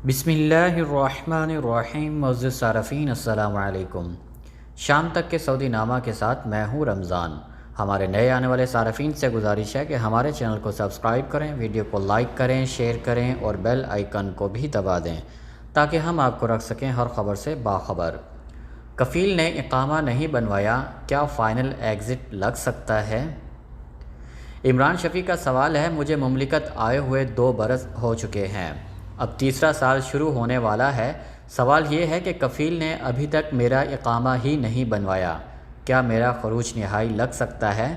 بسم اللہ الرحمن الرحیم۔ معزز صارفین السلام علیکم۔ شام تک کے سعودی نامہ کے ساتھ میں ہوں رمضان۔ ہمارے نئے آنے والے صارفین سے گزارش ہے کہ ہمارے چینل کو سبسکرایب کریں، ویڈیو کو لائک کریں، شیئر کریں اور بیل آئیکن کو بھی دبا دیں تاکہ ہم آپ کو رکھ سکیں ہر خبر سے باخبر۔ کفیل نے اقامہ نہیں بنوایا، کیا فائنل ایگزٹ لگ سکتا ہے؟ عمران شفیع کا سوال ہے، مجھے مملکت آئے ہوئے 2 برس ہو چکے ہیں، اب تیسرا سال شروع ہونے والا ہے۔ سوال یہ ہے کہ کفیل نے ابھی تک میرا اقامہ ہی نہیں بنوایا، کیا میرا خروج نہائی لگ سکتا ہے؟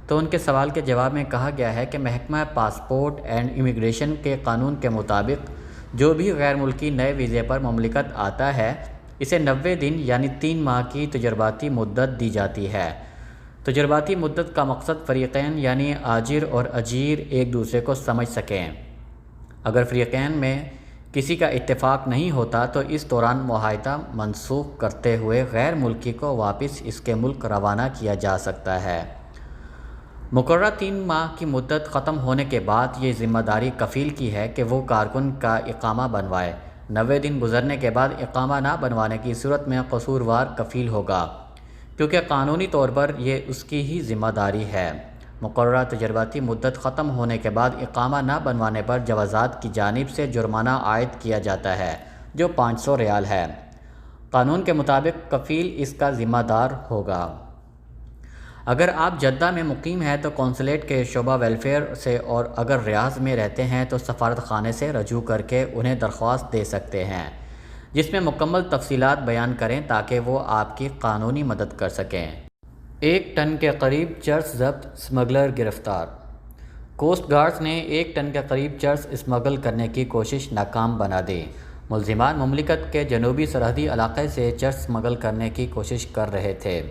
تو ان کے سوال کے جواب میں کہا گیا ہے کہ محکمہ پاسپورٹ اینڈ امیگریشن کے قانون کے مطابق جو بھی غیر ملکی نئے ویزے پر مملکت آتا ہے اسے 90 دن یعنی 3 ماہ کی تجرباتی مدت دی جاتی ہے۔ تجرباتی مدت کا مقصد فریقین یعنی آجر اور اجیر ایک دوسرے کو سمجھ سکیں۔ اگر فریقین میں کسی کا اتفاق نہیں ہوتا تو اس دوران معاہدہ منسوخ کرتے ہوئے غیر ملکی کو واپس اس کے ملک روانہ کیا جا سکتا ہے۔ مقررہ 3 ماہ کی مدت ختم ہونے کے بعد یہ ذمہ داری کفیل کی ہے کہ وہ کارکن کا اقامہ بنوائے۔ 90 دن گزرنے کے بعد اقامہ نہ بنوانے کی صورت میں قصوروار کفیل ہوگا، کیونکہ قانونی طور پر یہ اس کی ہی ذمہ داری ہے۔ مقررہ تجرباتی مدت ختم ہونے کے بعد اقامہ نہ بنوانے پر جوازات کی جانب سے جرمانہ عائد کیا جاتا ہے جو 500 ریال ہے۔ قانون کے مطابق کفیل اس کا ذمہ دار ہوگا۔ اگر آپ جدہ میں مقیم ہیں تو قونصلیٹ کے شعبہ ویلفیئر سے، اور اگر ریاض میں رہتے ہیں تو سفارت خانے سے رجوع کر کے انہیں درخواست دے سکتے ہیں جس میں مکمل تفصیلات بیان کریں تاکہ وہ آپ کی قانونی مدد کر سکیں۔ 1 ٹن کے قریب چرس ضبط، اسمگلر گرفتار۔ کوسٹ گارڈز نے 1 ٹن کے قریب چرس اسمگل کرنے کی کوشش ناکام بنا دی۔ ملزمان مملکت کے جنوبی سرحدی علاقے سے چرس اسمگل کرنے کی کوشش کر رہے تھے۔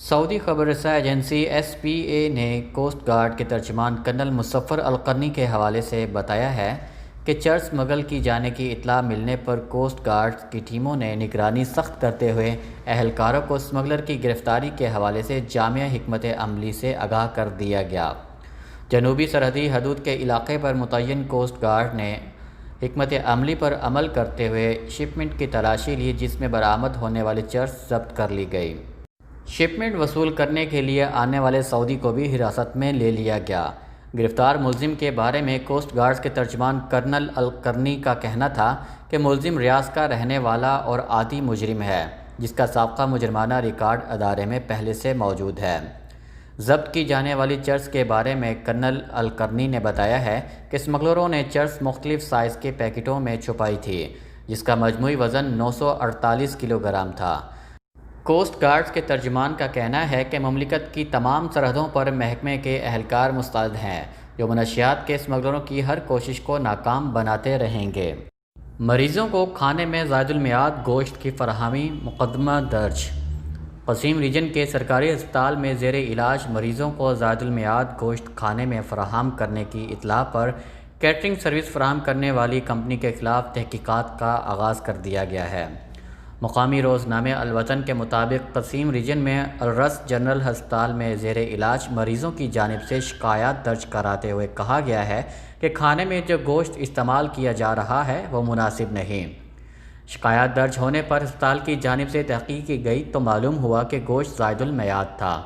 سعودی خبر رساں ایجنسی SPA نے کوسٹ گارڈ کے ترجمان کرنل مظفر القرنی کے حوالے سے بتایا ہے کہ چرس اسمگل کی جانے کی اطلاع ملنے پر کوسٹ گارڈ کی ٹیموں نے نگرانی سخت کرتے ہوئے اہلکاروں کو اسمگلر کی گرفتاری کے حوالے سے جامع حکمت عملی سے آگاہ کر دیا گیا۔ جنوبی سرحدی حدود کے علاقے پر متعین کوسٹ گارڈ نے حکمت عملی پر عمل کرتے ہوئے شپمنٹ کی تلاشی لی جس میں برآمد ہونے والی چرس ضبط کر لی گئی۔ شپمنٹ وصول کرنے کے لیے آنے والے سعودی کو بھی حراست میں لے لیا گیا۔ گرفتار ملزم کے بارے میں کوسٹ گارڈز کے ترجمان کرنل القرنی کا کہنا تھا کہ ملزم ریاض کا رہنے والا اور عادی مجرم ہے جس کا سابقہ مجرمانہ ریکارڈ ادارے میں پہلے سے موجود ہے۔ ضبط کی جانے والی چرس کے بارے میں کرنل القرنی نے بتایا ہے کہ اسمگلروں نے چرس مختلف سائز کے پیکٹوں میں چھپائی تھی جس کا مجموعی وزن 948 کلو گرام تھا۔ کوسٹ گارڈز کے ترجمان کا کہنا ہے کہ مملکت کی تمام سرحدوں پر محکمے کے اہلکار مستعد ہیں جو منشیات کے اسمگلروں کی ہر کوشش کو ناکام بناتے رہیں گے۔ مریضوں کو کھانے میں زائد المیعاد گوشت کی فراہمی، مقدمہ درج۔ قصیم ریجن کے سرکاری ہسپتال میں زیر علاج مریضوں کو زائد المیعاد گوشت کھانے میں فراہم کرنے کی اطلاع پر کیٹرنگ سروس فراہم کرنے والی کمپنی کے خلاف تحقیقات کا آغاز کر دیا گیا ہے۔ مقامی روزنامے الوطن کے مطابق قصیم ریجن میں الرس جنرل ہسپتال میں زیر علاج مریضوں کی جانب سے شکایات درج کراتے ہوئے کہا گیا ہے کہ کھانے میں جو گوشت استعمال کیا جا رہا ہے وہ مناسب نہیں۔ شکایات درج ہونے پر ہسپتال کی جانب سے تحقیق کی گئی تو معلوم ہوا کہ گوشت زائد المیعاد تھا۔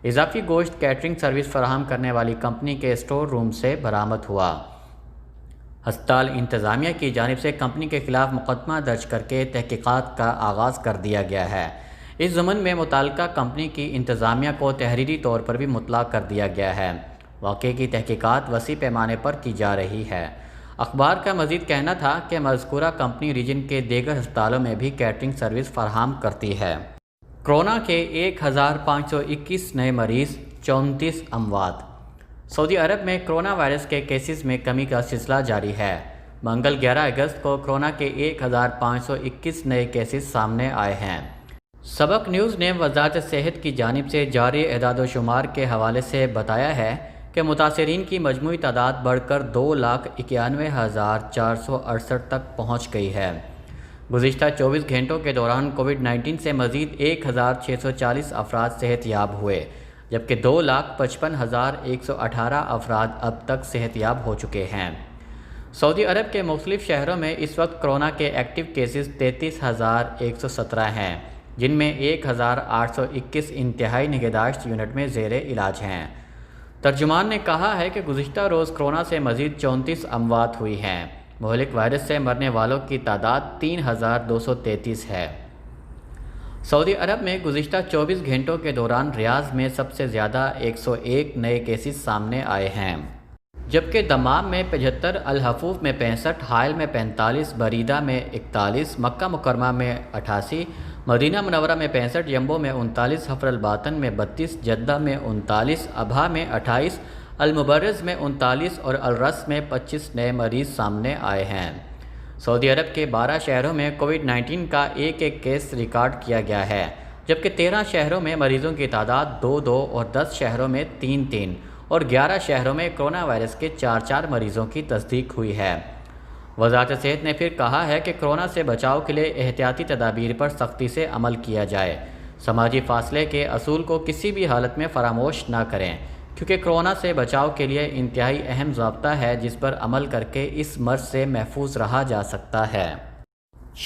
اضافی گوشت کیٹرنگ سروس فراہم کرنے والی کمپنی کے اسٹور روم سے برآمد ہوا۔ ہسپتال انتظامیہ کی جانب سے کمپنی کے خلاف مقدمہ درج کر کے تحقیقات کا آغاز کر دیا گیا ہے۔ اس ضمن میں متعلقہ کمپنی کی انتظامیہ کو تحریری طور پر بھی مطلع کر دیا گیا ہے۔ واقعے کی تحقیقات وسیع پیمانے پر کی جا رہی ہے۔ اخبار کا مزید کہنا تھا کہ مذکورہ کمپنی ریجن کے دیگر ہسپتالوں میں بھی کیٹرنگ سروس فراہم کرتی ہے۔ کورونا کے 1521 نئے مریض، 34 اموات۔ سعودی عرب میں کرونا وائرس کے کیسز میں کمی کا سلسلہ جاری ہے۔ منگل 11 اگست کو کورونا کے 1521 نئے کیسز سامنے آئے ہیں۔ سبق نیوز نے وزارت صحت کی جانب سے جاری اعداد و شمار کے حوالے سے بتایا ہے کہ متاثرین کی مجموعی تعداد بڑھ کر 2,91,468 تک پہنچ گئی ہے۔ گزشتہ 24 گھنٹوں کے دوران کووڈ-19 سے مزید 1,640 افراد صحت یاب ہوئے، جبکہ 2,55,118 افراد اب تک صحت یاب ہو چکے ہیں۔ سعودی عرب کے مختلف شہروں میں اس وقت کرونا کے ایکٹیو کیسز 33,117 ہیں، جن میں 1,821 انتہائی نگہداشت یونٹ میں زیر علاج ہیں۔ ترجمان نے کہا ہے کہ گزشتہ روز کرونا سے مزید 34 اموات ہوئی ہیں۔ مہلک وائرس سے مرنے والوں کی تعداد 3,233 ہے۔ سعودی عرب میں گزشتہ 24 گھنٹوں کے دوران ریاض میں سب سے زیادہ 101 نئے کیسز سامنے آئے ہیں، جبکہ دمام میں 75، الحفوف میں 65، حائل میں 45، بریدہ میں 41، مکہ مکرمہ میں 88، مدینہ منورہ میں 65، یمبو میں 39، حفر الباطن میں 32، جدہ میں 39، ابہا میں 28، المبرز میں 39 اور الرس میں 25 نئے مریض سامنے آئے ہیں۔ سعودی عرب کے 12 شہروں میں کووڈ-19 کا ایک کیس ریکارڈ کیا گیا ہے، جبکہ 13 شہروں میں مریضوں کی تعداد 2 اور 10 شہروں میں 3 اور 11 شہروں میں کرونا وائرس کے 4 مریضوں کی تصدیق ہوئی ہے۔ وزارت صحت نے پھر کہا ہے کہ کرونا سے بچاؤ کے لیے احتیاطی تدابیر پر سختی سے عمل کیا جائے، سماجی فاصلے کے اصول کو کسی بھی حالت میں فراموش نہ کریں، کیونکہ کرونا سے بچاؤ کے لیے انتہائی اہم ضابطہ ہے جس پر عمل کر کے اس مرض سے محفوظ رہا جا سکتا ہے۔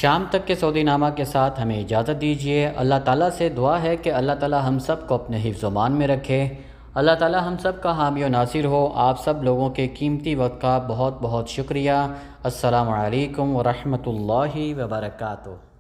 شام تک کے سعودی نامہ کے ساتھ ہمیں اجازت دیجیے۔ اللہ تعالیٰ سے دعا ہے کہ اللہ تعالیٰ ہم سب کو اپنے حفظ و امان میں رکھے۔ اللہ تعالیٰ ہم سب کا حامی و ناصر ہو۔ آپ سب لوگوں کے قیمتی وقت کا بہت بہت شکریہ۔ السلام علیکم ورحمۃ اللہ وبرکاتہ۔